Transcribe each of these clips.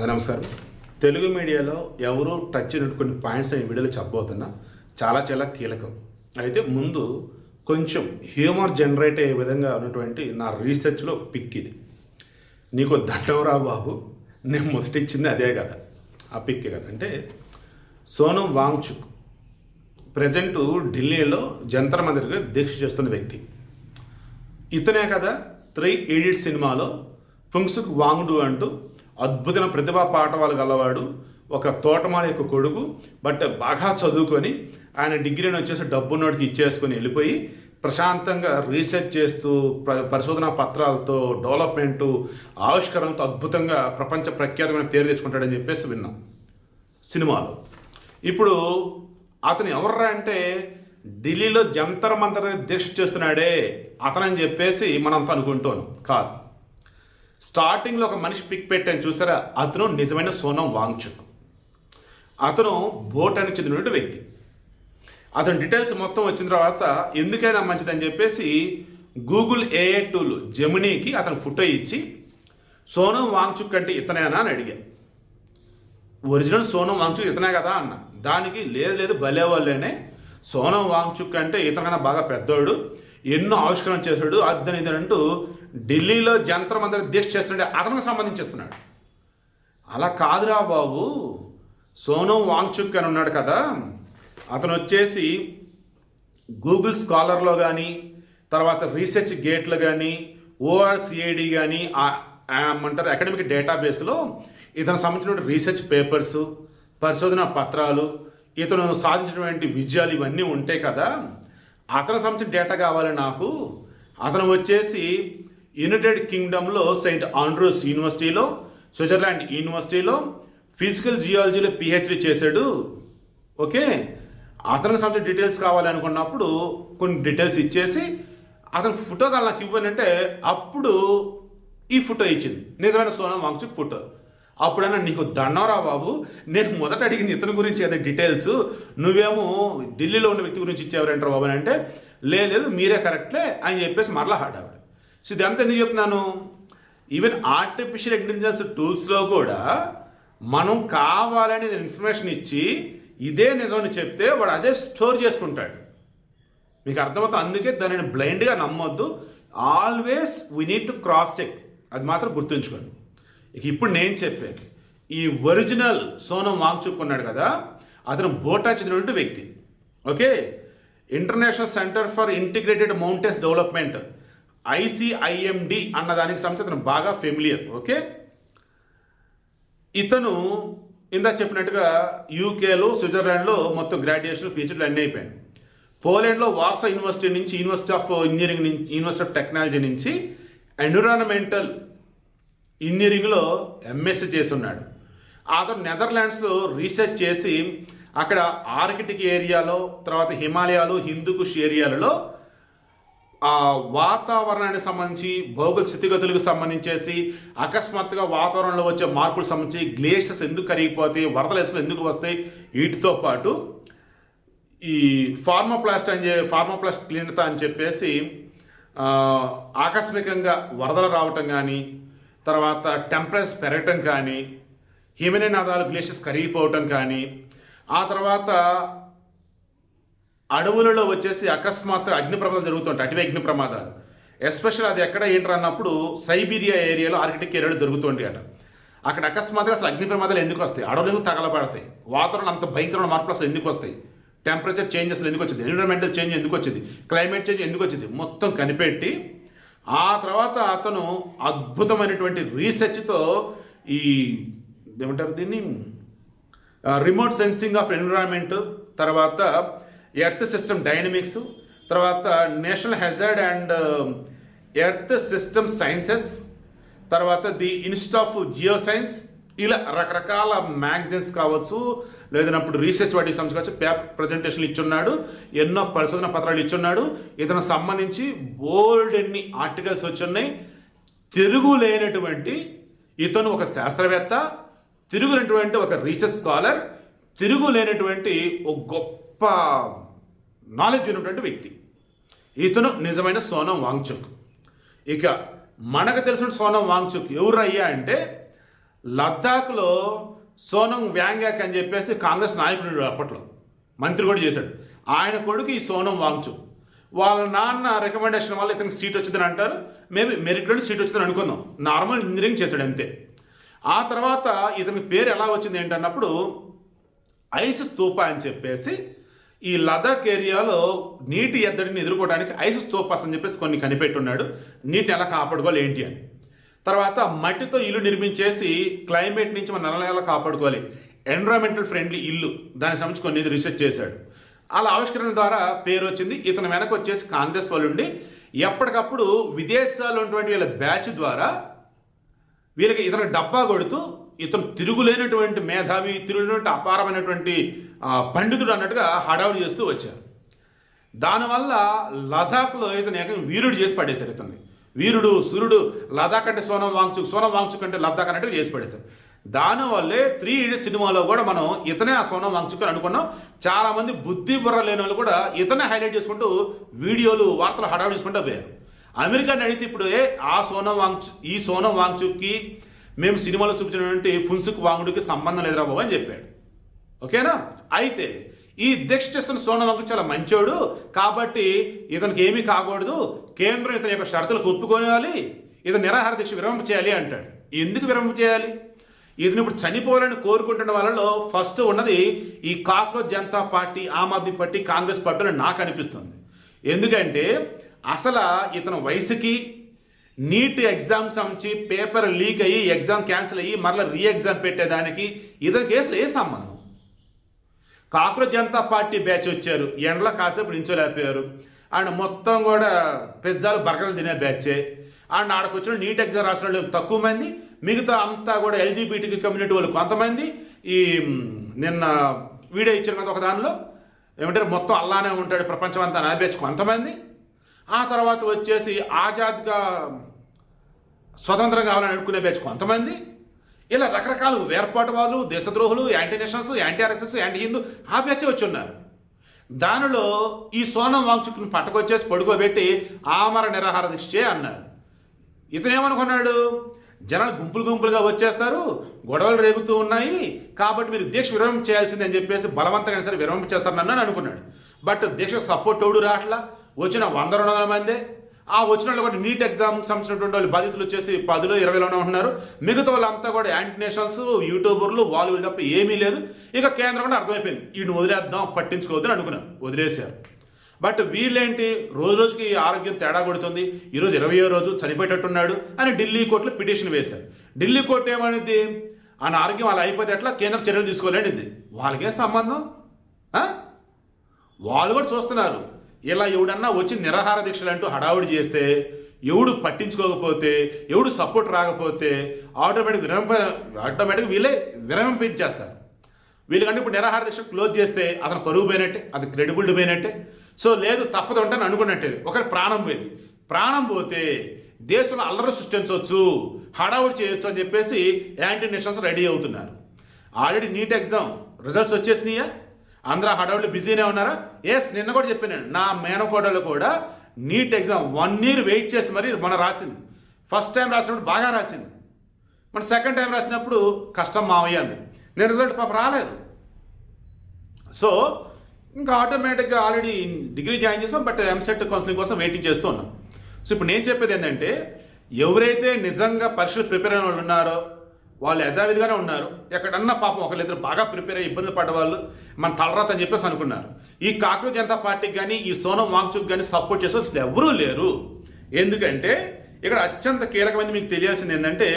నమస్కారం. తెలుగు మీడియాలో ఎవరు టచ్ అయినట్టు కొన్ని పాయింట్స్ ఈ వీడియోలో చెప్పబోతున్నా. చాలా కీలకం. అయితే ముందు కొంచెం హ్యూమర్ జనరేట్ అయ్యే విధంగా ఉన్నటువంటి నా రీసెర్చ్లో పిక్ ఇది. నీకు దండవరా బాబు, నేను మొదటి ఇచ్చింది అదే కదా, ఆ పిక్కే కదా. అంటే సోనం వాంగ్చుక్ ప్రజెంట్ ఢిల్లీలో జంతర్ మందిర్గా దీక్ష చేస్తున్న వ్యక్తి. ఇతనే కదా 3 Idiots సినిమాలో ఫుంగ్సుక్ వాంగ్డు అంటూ అద్భుతమైన ప్రతిభా పాఠవాలు గలవాడు, ఒక తోటమాలి యొక్క కొడుకు, బట్ బాగా చదువుకొని ఆయన డిగ్రీని వచ్చేసి డబ్బున్నోడికి ఇచ్చేసుకొని వెళ్ళిపోయి ప్రశాంతంగా రీసెర్చ్ చేస్తూ పరిశోధనా పత్రాలతో డెవలప్మెంటు ఆవిష్కరణతో అద్భుతంగా ప్రపంచ ప్రఖ్యాతమైన పేరు తెచ్చుకుంటాడని చెప్పేసి విన్నాం సినిమాలో. ఇప్పుడు అతను ఎవర్రా అంటే ఢిల్లీలో జంతర్ మంతర్ దీక్ష చేస్తున్నాడే అతనని చెప్పేసి మనంతా అనుకుంటాను. కాదు, స్టార్టింగ్లో ఒక మనిషి పిక్ పెట్టాను చూసారా, అతను నిజమైన సోనం వాంగ్చుక్. అతను భూటానికి చెందినటువంటి వ్యక్తి. అతని డీటెయిల్స్ మొత్తం వచ్చిన తర్వాత ఎందుకైనా మంచిదని చెప్పేసి గూగుల్ ఏఐ టూల్ జెమినీకి అతను ఫోటో ఇచ్చి సోనం వాంగ్చుక్ అంటే ఇతనేనా అని అడిగా. ఒరిజినల్ సోనం వాంగ్చుక్ ఇతనే కదా అన్న. దానికి లేదు భలేవాళ్ళేనే, సోనం వాంగ్చుక్ అంటే ఇతనికన్నా బాగా పెద్దోడు, ఎన్నో ఆవిష్కరణ చేశాడు, అదని ఇదనంటూ ఢిల్లీలో జంతర్ మంతర్ దీక్ష చేస్తుంటే అతనికి సంబంధించేస్తున్నాడు. అలా కాదురా బాబు, సోనం వాంగ్చుక్ అని ఉన్నాడు కదా, అతను వచ్చేసి గూగుల్ స్కాలర్లో కానీ, తర్వాత రీసెర్చ్ గేట్లో కానీ, ORCID కానీ ఏమంటారు అకాడమిక్ డేటాబేస్లో ఇతను సంబంధించిన రీసెర్చ్ పేపర్సు, పరిశోధన పత్రాలు, ఇతను సాధించినటువంటి విజయాలు ఇవన్నీ ఉంటాయి కదా. అతను సంబంధించిన డేటా కావాలి నాకు. అతను వచ్చేసి యునైటెడ్ కింగ్డమ్లో సెయింట్ ఆండ్రూస్ యూనివర్సిటీలో, స్విట్జర్లాండ్ యూనివర్సిటీలో ఫిజికల్ జియాలజీలో PhD చేశాడు. ఓకే, అతనికి సంబంధించిన డీటెయిల్స్ కావాలనుకున్నప్పుడు కొన్ని డీటెయిల్స్ ఇచ్చేసి అతను ఫోటో కావాలి నాకు ఇవ్వనంటే అప్పుడు ఈ ఫోటో ఇచ్చింది, నిజమైన సోనం వాంగ్చుక్ ఫోటో. అప్పుడైనా నీకు దండవరా బాబు, నేను మొదట అడిగింది ఇతని గురించి అదే డీటెయిల్స్, నువ్వేమో ఢిల్లీలో ఉన్న వ్యక్తి గురించి ఇచ్చేవారంటారు బాబు అని అంటే లేదు మీరే కరెక్ట్లే అని చెప్పేసి మరలా హాడావిడ. సో ఇదంతా ఎందుకు చెప్తున్నాను, ఈవెన్ ఆర్టిఫిషియల్ ఇంటెలిజెన్స్ టూల్స్లో కూడా మనం కావాలని ఇన్ఫర్మేషన్ ఇచ్చి ఇదే నిజమని చెప్తే వాడు అదే స్టోర్ చేసుకుంటాడు. మీకు అర్థమవుతుంది. అందుకే దానిని బ్లైండ్గా నమ్మొద్దు. Always we need to cross check, అది మాత్రం గుర్తుంచుకోండి. ఇక ఇప్పుడు నేను చెప్పేది, ఈ ఒరిజినల్ సోనం వాంగ్చుక్ ఉన్నాడు కదా, అతను భూటాన్ చెందినటువంటి వ్యక్తి. Okay, international centre for integrated mountains development ICIMD అన్న దానికి సంబంధించి అతను బాగా ఫెమిలియర్. ఓకే, ఇతను ఇందా చెప్పినట్టుగా UKలో, స్విట్జర్లాండ్లో మొత్తం గ్రాడ్యుయేషన్ PhDలు అన్నీ అయిపోయాయి. పోలాండ్లో వార్సా యూనివర్సిటీ నుంచి, యూనివర్సిటీ ఆఫ్ ఇంజనీరింగ్ నుంచి, యూనివర్సిటీ ఆఫ్ టెక్నాలజీ నుంచి ఎన్విరాన్మెంటల్ ఇంజనీరింగ్లో MSc చేస్తున్నాడు. అతను నెదర్లాండ్స్లో రీసెర్చ్ చేసి అక్కడ ఆర్కిటిక్ ఏరియాలో, తర్వాత హిమాలయాలు, హిందూకుష్ ఏరియాలలో వాతావరణానికి సంబంధించి, భౌగోళిక స్థితిగతులకు సంబంధించేసి, అకస్మాత్తుగా వాతావరణంలో వచ్చే మార్పులకు సంబంధించి, గ్లేషియర్స్ ఎందుకు కరిగిపోతాయి, వరదలు ఎందుకు వస్తాయి, వీటితో పాటు ఈ ఫార్మోప్లాస్ట్ క్లీనత అని చెప్పేసి ఆకస్మికంగా వరదలు రావటం కానీ, తర్వాత టెంపరేచర్ పెరగటం కానీ, హిమనీనదాలు గ్లేషియర్స్ కరిగిపోవటం కానీ, ఆ తర్వాత అడవులలో వచ్చేసి అకస్మాత్తుగా అగ్ని ప్రమాదాలు జరుగుతుంటాయి, అటవీ అగ్ని ప్రమాదాలు. ఎస్పెషల్ అది ఎక్కడ ఏంటర్ అన్నప్పుడు సైబీరియా ఏరియాలో, ఆర్కిటిక్ ఏరియాలో జరుగుతుంటాయి అట. అక్కడ అకస్మాత్తుగా అసలు అగ్ని ప్రమాదాలు ఎందుకు వస్తాయి, అడవులు ఎందుకు తగలబడతాయి, వాతావరణం అంత భయంకరమైన మార్పులు అసలు ఎందుకు వస్తాయి, టెంపరేచర్ చేంజెస్ ఎందుకు వచ్చింది, ఎన్విరాన్మెంటల్ చేంజ్ ఎందుకు వచ్చింది, క్లైమేట్ చేంజ్ ఎందుకు వచ్చింది, మొత్తం కనిపెట్టి ఆ తర్వాత అతను అద్భుతమైనటువంటి రీసెర్చ్తో ఈ ఏమంటారు దీన్ని రిమోట్ సెన్సింగ్ ఆఫ్ ఎన్విరాన్మెంట్, తర్వాత ఎర్త్ సిస్టమ్ డైనమిక్స్, తర్వాత national hazard and earth system sciences, తర్వాత the institute of geo science, ఇలా రకరకాల మ్యాగజైన్స్ కావచ్చు, లేదన్నప్పుడు రీసెర్చ్ వాటికి సంబంధించి పేపర్ ప్రజెంటేషన్లు ఇచ్చున్నాడు, ఎన్నో పరిశోధన పత్రాలు ఇచ్చున్నాడు. ఇతను సంబంధించి బోల్డ్ ఎన్ని ఆర్టికల్స్ వచ్చున్నాయి. తిరుగులేనటువంటి ఇతను ఒక శాస్త్రవేత్త, తిరుగులేనటువంటి ఒక రీసెర్చ్ స్కాలర్, తిరుగులేనటువంటి ఒక గొప్ప నాలెడ్జ్ ఉన్నటువంటి వ్యక్తి. ఇతను నిజమైన సోనం వాంగ్చుక్. ఇక మనకు తెలిసిన సోనం వాంగ్చుక్ ఎవరయ్యా అంటే లద్దాఖ్లో సోనం వ్యాంగ్యాక్ అని చెప్పేసి కాంగ్రెస్ నాయకుడు అప్పట్లో మంత్రి కూడా చేశాడు. ఆయన కొడుకు ఈ సోనం వాంగ్చుక్. వాళ్ళ నాన్న రికమెండేషన్ వల్ల ఇతనికి సీట్ వచ్చిందని అంటారు. మేబీ మెరిట్లోనే సీట్ వచ్చిందని అనుకుందాం. నార్మల్ ఇంజనీరింగ్ చేశాడు అంతే. ఆ తర్వాత ఇతని పేరు ఎలా వచ్చింది ఏంటన్నప్పుడు ఐస్ స్తూపా అని చెప్పేసి ఈ లదాఖ్ ఏరియాలో నీటి ఎద్దడిని ఎదుర్కోవడానికి ఐస్ స్తూపాస్ అని చెప్పేసి కొన్ని కనిపెట్టున్నాడు. నీటిని ఎలా కాపాడుకోవాలి ఏంటి అని. తర్వాత మట్టితో ఇల్లు నిర్మించేసి క్లైమేట్ నుంచి మన నెల కాపాడుకోవాలి, ఎన్విరాన్మెంటల్ ఫ్రెండ్లీ ఇల్లు, దానికి సంబంధించి కొన్ని రీసెర్చ్ చేశాడు. అలా ఆవిష్కరణ ద్వారా పేరు వచ్చింది. ఇతను వెనక వచ్చేసి కాంగ్రెస్ వాళ్ళు ఉండి ఎప్పటికప్పుడు విదేశాల్లో ఉన్నటువంటి వీళ్ళ బ్యాచ్ ద్వారా వీళ్ళకి ఇతను డబ్బా కొడుతూ ఇతను తిరుగులేనటువంటి మేధావి, తిరుగులేనటువంటి అపారమైనటువంటి పండితుడు అన్నట్టుగా హడావుడి చేస్తూ వచ్చారు. దానివల్ల లదాఖ్లో ఇతను ఏకంగా వీరుడు చేసి పడేశారు. ఇతన్ని వీరుడు సూర్యుడు, లదాఖ్ అంటే సోనం వాంగ్చుక్ అంటే లదాఖ్ అన్నట్టుగా చేసి పడేశారు. దానివల్లే 3 Idiots సినిమాలో కూడా మనం ఇతనే ఆ సోనం వాంగ్చుక్ అని అనుకున్నాం. చాలామంది బుద్ధి బుర్ర లేని వాళ్ళు కూడా ఇతనే హైలైట్ చేసుకుంటూ వీడియోలు వార్తలు హడావుడి చేసుకుంటూ పోయారు. అమెరికాని అడిగితే ఇప్పుడు ఈ సోనం వాంగ్చుక్కి మేము సినిమాలో చూపించినటువంటి ఫున్సుక్ వాంగ్డుకి సంబంధం లేదురా బాబు అని చెప్పాడు. ఓకేనా? అయితే ఈ దీక్ష చేస్తున్న సోనం వాంగ్చుక్ చాలా మంచోడు కాబట్టి ఇతనికి ఏమీ కాకూడదు, కేంద్రం ఇతని యొక్క షరతులకు ఒప్పుకోవాలి, ఇతను నిరాహార దీక్ష విరమింప చేయాలి అంటాడు. ఎందుకు విరమింప చేయాలి? ఇతను ఇప్పుడు చనిపోవాలని కోరుకుంటున్న వాళ్ళలో ఫస్ట్ ఉన్నది ఈ cockroach Janata party, Aam Aadmi party, Congress పార్టీలో నాకు అనిపిస్తుంది. ఎందుకంటే అసలు ఇతను వయసుకి నీట్ ఎగ్జామ్స్ సంబంధించి పేపర్ లీక్ అయ్యి ఎగ్జామ్ క్యాన్సిల్ అయ్యి మరలా రీ ఎగ్జామ్ పెట్టేదానికి ఇతని కేసులు ఏ సంబంధం? కాక్రోచ్ జనతా పార్టీ బ్యాచ్ వచ్చారు, ఎండలో కాసేపు నించోలేకపోయారు. అండ్ మొత్తం కూడా పిజ్జాలు బర్గర్లు తినే బ్యాచే. అండ్ ఆడకు వచ్చిన నీట్ ఎగ్జామ్ రాసిన వాళ్ళు తక్కువ మంది, మిగతా అంతా కూడా ఎల్జీబీటీ కమ్యూనిటీ వాళ్ళు కొంతమంది. ఈ నిన్న వీడియో ఇచ్చిన కదా ఒక దానిలో ఏమంటారు, మొత్తం అల్లానే ఉంటాడు ప్రపంచం అంతా నా బ్యాచ్ కొంతమంది. ఆ తర్వాత వచ్చేసి ఆజాద్గా స్వతంత్రం కావాలని అనుకునే బ్యాచ్ కొంతమంది. ఇలా రకరకాల వేర్పాటువాదులు, దేశద్రోహులు, anti nationals, anti RSS, anti Hindu ఆ బ్యాచే వచ్చి ఉన్నారు. దానిలో ఈ సోనం వాంగ్చుక్ని పట్టుకొచ్చేసి పడుకోబెట్టి ఆమర నిరాహార దీక్ష అన్నారు. ఇతను ఏమనుకున్నాడు, జనాలు గుంపులుగా వచ్చేస్తారు, గొడవలు రేగుతూ ఉన్నాయి కాబట్టి మీరు దీక్ష విరమణ చేయాల్సిందని చెప్పేసి బలవంతంగా సరే విరమణ చేస్తారని అనుకున్నాడు. బట్ దీక్ష సపోర్ట్ ఎవడు రావట్లా. వచ్చిన 100-200 మందే. ఆ వచ్చిన వాళ్ళు కూడా నీట్ ఎగ్జామ్కి సంబంధించినటువంటి వాళ్ళు బాధితులు వచ్చేసి 10-20లోనే ఉంటున్నారు. మిగతా వాళ్ళంతా కూడా యాంటీ నేషనల్స్, యూట్యూబర్లు, వాళ్ళు తప్ప ఏమీ లేదు. ఇక కేంద్రం కూడా అర్థమైపోయింది, వీడిని వదిలేద్దాం, పట్టించుకోవద్దని అనుకున్నాను, వదిలేశారు. బట్ వీళ్ళేంటి, రోజుకి ఆరోగ్యం తేడా కొడుతుంది, ఈరోజు 20వ రోజు చనిపోయేటట్టున్నాడు అని ఢిల్లీ కోర్టులో పిటిషన్ వేశారు. ఢిల్లీ కోర్టు ఏమనిద్ది, ఆయన ఆరోగ్యం అలా అయిపోతే ఎట్లా, కేంద్రం చర్యలు తీసుకోలేనిది. వాళ్ళకే సంబంధం. వాళ్ళు కూడా చూస్తున్నారు, ఇలా ఎవడన్నా వచ్చి నిరాహార దీక్షలు అంటూ హడావుడి చేస్తే, ఎవడు పట్టించుకోకపోతే, ఎవడు సపోర్ట్ రాకపోతే ఆటోమేటిక్ వీళ్ళే విరమించేస్తారు. వీళ్ళకంటే ఇప్పుడు నిరాహార దీక్ష క్లోజ్ చేస్తే అతను పరువు పోయినట్టే, అది క్రెడిబిలిటీ పోయినట్టే. సో లేదు తప్పదు అంటే అనుకున్నట్టే. ఒకటి ప్రాణం పోయింది, ప్రాణం పోతే దేశంలో అల్లరి సృష్టించవచ్చు, హడావుడి చేయొచ్చు అని చెప్పేసి యాంటీ నేషనల్స్ రెడీ అవుతున్నారు. ఆల్రెడీ నీట్ ఎగ్జామ్ రిజల్ట్స్ వచ్చేసినాయా, అందరూ హడావుడిలో బిజీనే ఉన్నారా? ఎస్, నిన్న కూడా చెప్పాను, నా మేనకోడలు కూడా నీట్ ఎగ్జామ్ 1 year వెయిట్ చేసి మరి మన రాసింది. ఫస్ట్ టైం రాసినప్పుడు బాగా రాసింది, మన సెకండ్ టైం రాసినప్పుడు కష్టం మావయ్య అంది. నేను రిజల్ట్ పాప రాలేదు. సో ఇంకా ఆటోమేటిక్గా ఆల్రెడీ డిగ్రీ జాయిన్ చేసాం, బట్ ఎంసెట్ కౌన్సిలింగ్ కోసం వెయిటింగ్ చేస్తూ ఉన్నాం. సో ఇప్పుడు నేను చెప్పేది ఏంటంటే, ఎవరైతే నిజంగా పరీక్షలు ప్రిపేర్ అయిన వాళ్ళు ఉన్నారో వాళ్ళు యథావిధిగానే ఉన్నారు. ఎక్కడన్నా పాపం ఒకళ్ళిద్దరు బాగా ప్రిపేర్ అయ్యి ఇబ్బందులు పడ్డవాళ్ళు మన తలరాత అని చెప్పేసి అనుకున్నారు. ఈ కాక్రోచ్ జనతా పార్టీకి కానీ ఈ సోనం వాంగ్చుక్ కానీ సపోర్ట్ చేసే అసలు ఎవరూ లేరు. ఎందుకంటే ఇక్కడ అత్యంత కీలకమైనది మీకు తెలియాల్సింది ఏంటంటే,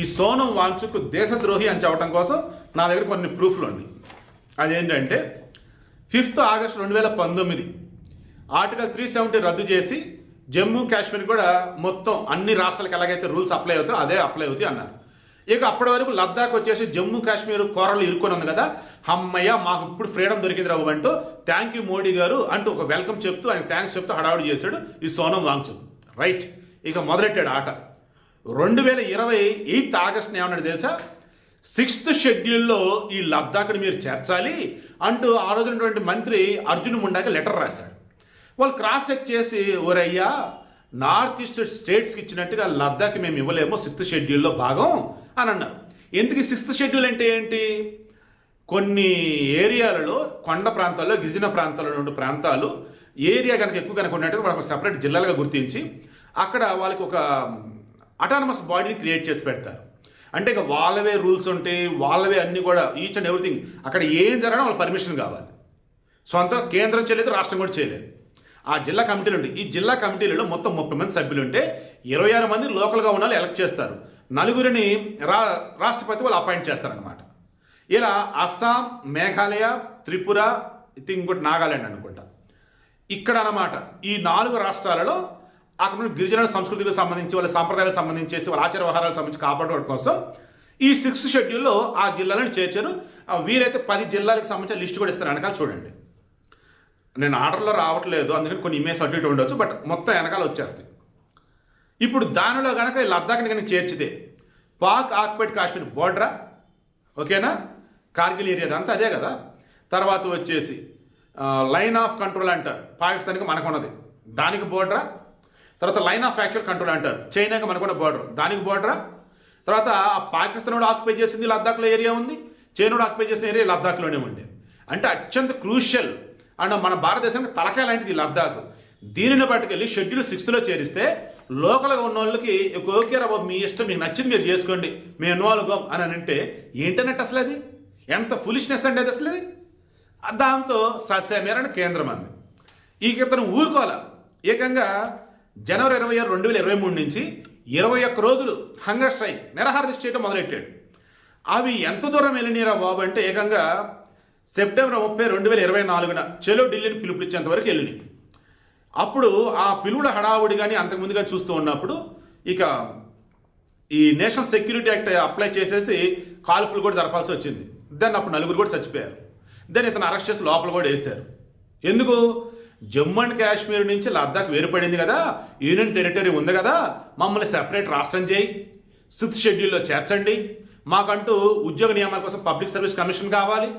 ఈ సోనం వాంగ్చుక్ దేశద్రోహి అని చెప్పడం కోసం నా దగ్గర కొన్ని ప్రూఫ్లు ఉన్నాయి. అదేంటంటే 5th August 2019 ఆర్టికల్ 370 రద్దు చేసి జమ్మూ కాశ్మీర్ కూడా మొత్తం అన్ని రాష్ట్రాలకు ఎలాగైతే రూల్స్ అప్లై అవుతాయో అదే అప్లై అవుతాయి అన్నారు. ఇక అప్పటి వరకు లద్దాఖ్ వచ్చేసి జమ్మూ కాశ్మీర్ కోరలు ఇరుకొని ఉంది కదా, అమ్మయ్య మాకు ఇప్పుడు ఫ్రీడమ్ దొరికింది రావు అంటూ థ్యాంక్ యూ మోడీ గారు అంటూ ఒక వెల్కమ్ చెప్తూ ఆయన థ్యాంక్స్ చెప్తూ హడావుడి చేశాడు ఈ సోనం వాంగ్చుక్. రైట్, ఇక మొదలెట్టాడు ఆట. 2028 August ఏమన్నాడు తెలుసా, 6th షెడ్యూల్లో ఈ లద్దాఖ్ని మీరు చేర్చాలి అంటూ ఆ రోజునటువంటి మంత్రి అర్జున్ ముండాకి లెటర్ రాశాడు. వాళ్ళు క్రాస్ చెక్ చేసి, ఓరయ్యా నార్త్ ఈస్ట్ స్టేట్స్కి ఇచ్చినట్టుగా లద్దాఖ్ మేము ఇవ్వలేము 6th షెడ్యూల్లో భాగం అని అన్నారు. ఎందుకు 6th షెడ్యూల్ అంటే ఏంటి? కొన్ని ఏరియాలలో కొండ ప్రాంతాల్లో, గిరిజన ప్రాంతాల్లో ఉండే ప్రాంతాలు ఏరియా కనుక ఎక్కువ కనుక ఉన్నట్టు వాళ్ళకి సపరేట్ జిల్లాలుగా గుర్తించి అక్కడ వాళ్ళకి ఒక అటానమస్ బాడీని క్రియేట్ చేసి పెడతారు. అంటే ఇక వాళ్ళవే రూల్స్ ఉంటాయి, వాళ్ళవే అన్నీ కూడా ఈచ్ అండ్ ఎవ్రీథింగ్. అక్కడ ఏం జరగడం వాళ్ళ పర్మిషన్ కావాలి. సొంత కేంద్రం చేయలేదు, రాష్ట్రం కూడా చేయలేదు. ఆ జిల్లా కమిటీలు ఉంటాయి. ఈ జిల్లా కమిటీలలో మొత్తం 30 మంది సభ్యులు ఉంటే 26 మంది లోకల్గా ఉన్న వాళ్ళు ఎలక్ట్ చేస్తారు. 4 రాష్ట్రపతి వాళ్ళు అపాయింట్ చేస్తారనమాట. ఇలా అస్సాం, మేఘాలయ, త్రిపుర, ఇంకోటి నాగాలాండ్ అనుకుంటా, ఇక్కడ అన్నమాట ఈ 4 రాష్ట్రాలలో అక్కడ గిరిజన సంస్కృతికి సంబంధించి, వాళ్ళ సాంప్రదాయాలకు సంబంధించేసి, వాళ్ళ ఆచార వ్యవహారాలకు సంబంధించి కాపాడడం కోసం ఈ 6th షెడ్యూల్లో ఆ జిల్లాలను చేర్చారు. వీరైతే 10 జిల్లాలకు సంబంధించిన లిస్ట్ కూడా ఇస్తారు. వెనకాల చూడండి, నేను ఆర్డర్లో రావట్లేదు, అందుకని కొన్ని ఇమేజ్ అటు ఇటు ఉండొచ్చు, బట్ మొత్తం వెనకాల వచ్చేస్తాయి. ఇప్పుడు దానిలో కనుక లద్దాఖ్ని కనుక చేర్చితే పాక్ ఆక్యుపైడ్ కాశ్మీర్ బోర్డరా, ఓకేనా, కార్గిల్ ఏరియా అంతా అదే కదా. తర్వాత వచ్చేసి లైన్ ఆఫ్ కంట్రోల్ అంటారు, పాకిస్తాన్కి మనకున్నది, దానికి బోర్డరా. తర్వాత లైన్ ఆఫ్ యాక్చువల్ కంట్రోల్ అంటారు, చైనాకి మనకున్న బోర్డర్, దానికి బోర్డరా. తర్వాత పాకిస్తాన్ కూడా ఆక్యుపై చేసింది లద్దాఖ్లో ఏరియా ఉంది, చైనా కూడా ఆక్యుపై చేసిన ఏరియా లద్దాఖ్లోనే ఉంది. అంటే అత్యంత క్రూషియల్ అండ్ మన భారతదేశానికి తలకాయ లాంటిది లద్దాఖ్. దీనిని పట్టుకెళ్ళి షెడ్యూల్ 6th చేరిస్తే లోకల్గా ఉన్న వాళ్ళకి ఓకే రా బాబు, మీ ఇష్టం, మీకు నచ్చింది మీరు చేసుకోండి, మేము ఇన్వాల్వ్ అని అంటే ఏంటన్నట్టు అసలు అది ఎంత ఫులిష్నెస్ అంటే అది అసలు. దాంతో సస్యమేరని కేంద్రం అంది. ఈ ఇతను ఊరుకోవాల. ఏకంగా జనవరి 26, 2023 నుంచి 21 రోజులు హంగర్ స్ట్రైక్, నిరాహార దీక్ష చేయడం మొదలెట్టాడు. అవి ఎంత దూరం వెళ్ళినారా బాబు అంటే ఏకంగా సెప్టెంబర్ 30, 2024 చెలో ఢిల్లీని పిలుపునిచ్చేంత వరకు వెళ్ళినాయి. అప్పుడు ఆ పిలువుల హడావుడి కానీ అంతకుముందుగా చూస్తూ ఉన్నప్పుడు ఇక ఈ నేషనల్ సెక్యూరిటీ యాక్ట్ అప్లై చేసేసి కాల్పులు కూడా జరపాల్సి వచ్చింది. దాన్ని అప్పుడు 4 కూడా చచ్చిపోయారు. దాన్ని ఇతను అరెస్ట్ చేసి లోపల కూడా వేశారు. ఎందుకు? జమ్మూ అండ్ కాశ్మీర్ నుంచి లద్దాఖ్ వేరుపడింది కదా, యూనియన్ టెరిటరీ ఉంది కదా, మమ్మల్ని సెపరేట్ రాష్ట్రం చేయి, 6th షెడ్యూల్లో చేర్చండి, మాకంటూ ఉద్యోగ నియామాల కోసం పబ్లిక్ సర్వీస్ కమిషన్ కావాలి,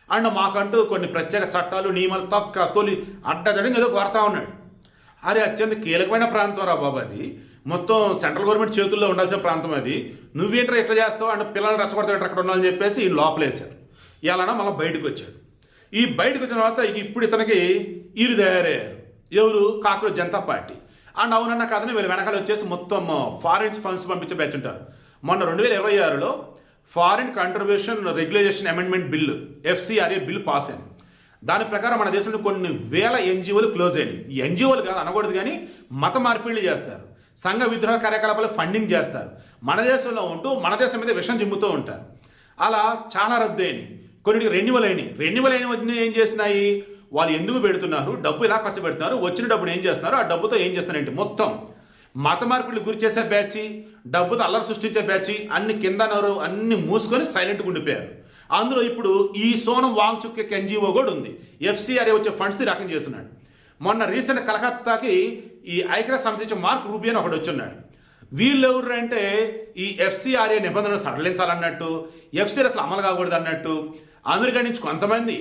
అండ్ మాకంటూ కొన్ని ప్రత్యేక చట్టాలు, నియమాలు తొలి అడ్డదడిని ఏదో కోరుతా ఉన్నాడు. అది అత్యంత కీలకమైన ప్రాంతం రా బాబు, అది మొత్తం సెంట్రల్ గవర్నమెంట్ చేతుల్లో ఉండాల్సిన ప్రాంతం. అది నువ్వేంట్రా ఎట్లా చేస్తావు అంటే పిల్లల్ని రెచ్చగొడతావు అక్కడ ఉండాలని చెప్పేసి ఈ లోపలేశారు. ఇలానా మళ్ళీ బయటకు వచ్చాడు. ఈ బయటకు వచ్చిన తర్వాత ఇప్పుడు ఇతనికి వీళ్ళు తయారయ్యారు. ఎవరు? Cockroach Janata party. అండ్ అవునన్న కాదని వీళ్ళు వెనకాల వచ్చేసి మొత్తం ఫారిన్ ఫండ్స్ పంపించే బ్యాచ్ ఉంటారు. మొన్న 2026లో foreign contribution regulation amendment bill, FCRA bill pass అయింది. దాని ప్రకారం మన దేశంలో కొన్ని వేల NGOలు క్లోజ్ అయ్యాయి. ఈ NGOలు కాదు అనకూడదు కానీ మత మార్పిళ్ళు చేస్తారు, సంఘ విద్రోహ కార్యకలాపాలకు ఫండింగ్ చేస్తారు, మన దేశంలో ఉంటూ మన దేశం మీద విషం చిమ్ముతూ ఉంటారు. అలా చాలా రద్దు అయినాయి, కొన్ని రెన్యువల్ అయినాయి. ఏం చేస్తున్నాయి వాళ్ళు? ఎందుకు పెడుతున్నారు? డబ్బు ఇలా ఖర్చు పెడుతున్నారు, వచ్చిన డబ్బును ఏం చేస్తున్నారు, ఆ డబ్బుతో ఏం చేస్తున్నారంటే మొత్తం మత మార్పిళ్ళు గురి చేసే బ్యాచ్, డబ్బుతో అల్లరి సృష్టించే బ్యాచ్, అన్ని కిందనరు అన్ని మూసుకొని సైలెంట్గా ఉండిపోయారు. అందులో ఇప్పుడు ఈ సోనం వాంగ్చుక్ NGO కూడా ఉంది. FCRA వచ్చే ఫండ్స్ రకం చేస్తున్నాడు. మొన్న రీసెంట్ కలకత్తాకి ఈ ఐక్యరాజ్య సమితి మార్క్ రూబియో అని ఒకటి వచ్చున్నాడు. వీళ్ళు ఎవరు అంటే ఈ FCRA నిబంధనలు సడలించాలన్నట్టు, FCRA అసలు అమలు కాకూడదు అన్నట్టు, అమెరికా నుంచి కొంతమంది,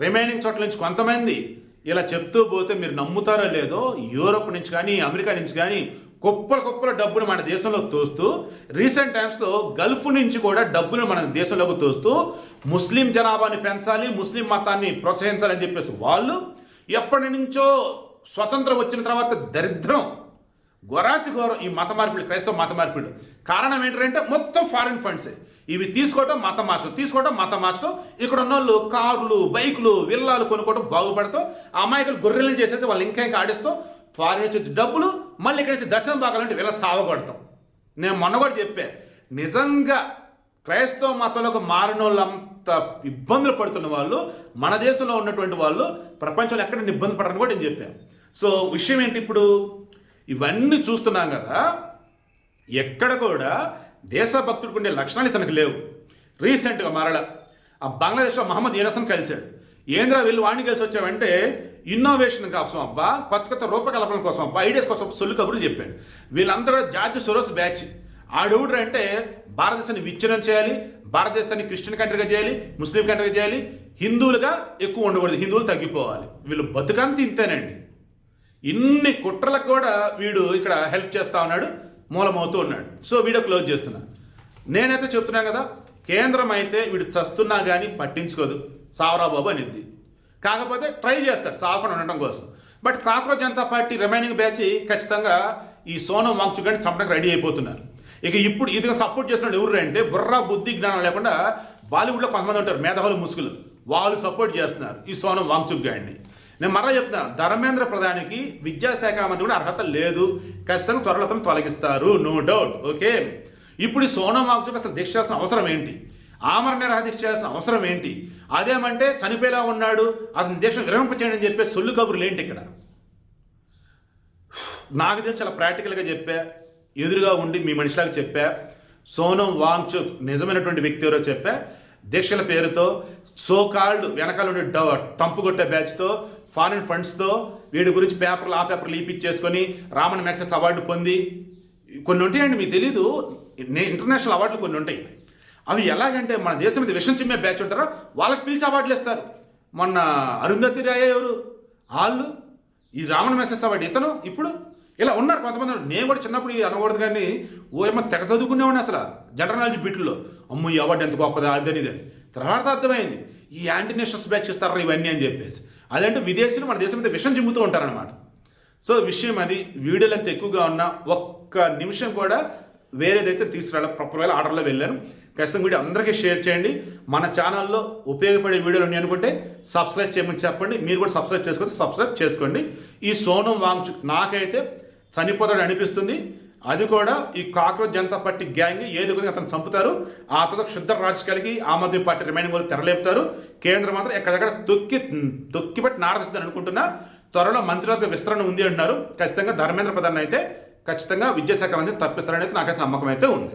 రిమైనింగ్ చోట్ల నుంచి కొంతమంది, ఇలా చెప్తూ పోతే మీరు నమ్ముతారో లేదో యూరోప్ నుంచి కానీ అమెరికా నుంచి కానీ కుప్పల డబ్బును మన దేశంలోకి తోస్తూ, రీసెంట్ టైమ్స్లో గల్ఫ్ నుంచి కూడా డబ్బును మన దేశంలోకి తోస్తూ ముస్లిం జనాభాని పెంచాలి, ముస్లిం మతాన్ని ప్రోత్సహించాలని చెప్పేసి వాళ్ళు ఎప్పటి నుంచో స్వతంత్రం వచ్చిన తర్వాత దరిద్రం ఘోరాతి ఘోరం ఈ మత మార్పిడి, క్రైస్తవ మత మార్పిడి. కారణం ఏంటంటే మొత్తం ఫారిన్ ఫండ్సే. ఇవి తీసుకోవటం మతం మార్చడం, ఇక్కడ ఉన్న వాళ్ళు కార్లు, బైకులు, విల్లాలు కొనుక్కోవడం, బాగుపడతాం, అమాయకులు గొర్రెలను చేసేసి వాళ్ళు ఇంకా ఆడిస్తూ ఫారిన్ నుంచి వచ్చి డబ్బులు మళ్ళీ ఇక్కడ నుంచి దర్శనం బాగాలంటే వీళ్ళ సావగొడతాం. నేను మొన్న కూడా చెప్పా, నిజంగా క్రైస్తవ మతంలోకి మారిన వాళ్ళంత ఇబ్బందులు పడుతున్న వాళ్ళు మన దేశంలో ఉన్నటువంటి వాళ్ళు ప్రపంచంలో ఎక్కడ ఇబ్బంది పడరని కూడా నేను చెప్పాను. సో విషయం ఏంటి, ఇప్పుడు ఇవన్నీ చూస్తున్నాం కదా, ఎక్కడ కూడా దేశభక్తుడికి ఉండే లక్షణాలు ఇతనికి లేవు. రీసెంట్గా మరల ఆ బంగ్లాదేశ్లో మహమ్మద్ యూనస్ని కలిశాడు. ఏంద్రా వీళ్ళు వాడిని కలిసి వచ్చావంటే ఇన్నోవేషన్ కోసం అబ్బా, కొత్త రూపకల్పన కోసం అబ్బా, ఐడియాస్ కోసం సొల్లు కబుర్లు చెప్పాడు. వీళ్ళందరూ జార్జ్ సోరోస్ బ్యాచ్. ఆడెవడు అంటే భారతదేశాన్ని విచ్ఛిన్నం చేయాలి, భారతదేశాన్ని క్రిస్టియన్ కంట్రీగా చేయాలి, ముస్లిం కంట్రీగా చేయాలి, హిందువులుగా ఎక్కువ ఉండకూడదు, హిందువులు తగ్గిపోవాలి. వీళ్ళు బతుకంత ఇంతేనండి. ఇన్ని కుట్రలకు కూడా వీడు ఇక్కడ హెల్ప్ చేస్తా ఉన్నాడు, మూలమవుతూ ఉన్నాడు. సో వీడియో క్లోజ్ చేస్తున్నా. నేనైతే చెప్తున్నాను కదా, కేంద్రం అయితే వీడు చస్తున్నా కానీ పట్టించుకోదు, సావరా బాబు అనిద్ది. కాకపోతే ట్రై చేస్తారు సావకుండా ఉండటం కోసం. But cockroach Janata party remaining batch ఖచ్చితంగా ఈ సోనం వాంగ్చుక్ గారిని చంపడానికి రెడీ అయిపోతున్నారు. ఇక ఇప్పుడు ఇది సపోర్ట్ చేస్తున్న ఎవరు అంటే బుర్రా బుద్ధి జ్ఞానం లేకుండా బాలీవుడ్లో కొంతమంది ఉంటారు మేధావులు ముసుగులు, వాళ్ళు సపోర్ట్ చేస్తున్నారు ఈ సోనం వాంగ్చుక్ గారిని. నేను మరలా చెప్తున్నా, ధర్మేంద్ర ప్రధానికి విద్యాశాఖ మంత్రి కూడా అర్హత లేదు, ఖచ్చితంగా త్వరలో తొలగిస్తారు, నో డౌట్. ఓకే, ఇప్పుడు ఈ సోనం వాంగ్చుక్ అసలు దీక్ష చేయాల్సిన అవసరం ఏంటి, ఆమరణ నిరాహార దీక్ష చేయాల్సిన అవసరం ఏంటి, అదేమంటే చనిపోయేలా ఉన్నాడు అతని దీక్ష విరమింపచేయండి అని చెప్పే సొల్లు కబుర్లు ఏంటి ఇక్కడ? నాకు తెలిసి చాలా ప్రాక్టికల్గా చెప్పా, ఎదురుగా ఉండి మీ మనిషిలాగా చెప్పా. సోనం వాంగ్చుక్ నిజమైనటువంటి వ్యక్తి ఎవరో చెప్పా. దీక్షల పేరుతో సోకాల్డ్ వెనకాల ఉండే టంపు కొట్టే బ్యాచ్తో ఫారిన్ ఫండ్స్తో వీడి గురించి పేపర్లు ఆ పేపర్లు లీపిచ్చేసుకొని రామన్ మ్యాక్సెస్ అవార్డు పొంది కొన్ని ఉంటాయండి, మీకు తెలీదు, ఇంటర్నేషనల్ అవార్డులు కొన్ని ఉంటాయి. అవి ఎలాగంటే మన దేశం మీద విషం చిమ్మే బ్యాచ్ ఉంటారో వాళ్ళకి పిలిచి అవార్డులు ఇస్తారు. మొన్న అరుంధతి రాయ్ ఎవరు వాళ్ళు, ఈ రామన్ మ్యాక్సెస్ అవార్డు ఇతను. ఇప్పుడు ఇలా ఉన్నారు కొంతమంది. నేను కూడా చిన్నప్పుడు అనకూడదు కానీ ఏమో తెగ చదువుకునేవాడిని అసలు జనరల్ నాలెడ్జ్ బీట్లో. అమ్మ ఈ అవార్డు ఎంత గొప్పదా అదని ఇదని. తర్వాత అర్థమైంది ఈ యాంటీ నేషనల్స్ బ్యాచ్ ఇస్తారా ఇవన్నీ అని చెప్పేసి. అదంటే విదేశీయులు మన దేశం మీద విషం చిమ్ముతూ ఉంటారనమాట. సో విషయం అది. వీడియోలు ఎంత ఎక్కువగా ఉన్నా ఒక్క నిమిషం కూడా వేరేదైతే తీసుకురావాలి, ప్రొపర్గా ఆర్డర్లో వెళ్ళాను. ఖచ్చితంగా వీడియో అందరికీ షేర్ చేయండి. మన ఛానల్లో ఉపయోగపడే వీడియోలు ఉన్నాయి అనుకుంటే సబ్స్క్రైబ్ చేయమని చెప్పండి. మీరు కూడా సబ్స్క్రైబ్ చేసుకోండి. ఈ సోనం వాంగ్చుక్ నాకైతే చనిపోతాడు అనిపిస్తుంది. అది కూడా ఈ కాక్రోచ్ జనతా పార్టీ గ్యాంగ్ ఏది కూడా అతను చంపుతారు. ఆ తర్వాత క్షుద్ర రాజకీయాలకి ఆమ్ ఆద్మీ పార్టీ రిమైనింగ్ వాళ్ళు తెరలేపుతారు. కేంద్రం మాత్రం ఎక్కడెక్కడ తొక్కిపెట్టి నారదిస్తుందని అనుకుంటున్నా. త్వరలో మంత్రివర్గ విస్తరణ ఉంది అంటున్నారు. ఖచ్చితంగా ధర్మేంద్ర ప్రధాన్ అయితే ఖచ్చితంగా విద్యాశాఖ మంత్రి తప్పిస్తారని అయితే నాకైతే నమ్మకం అయితే ఉంది.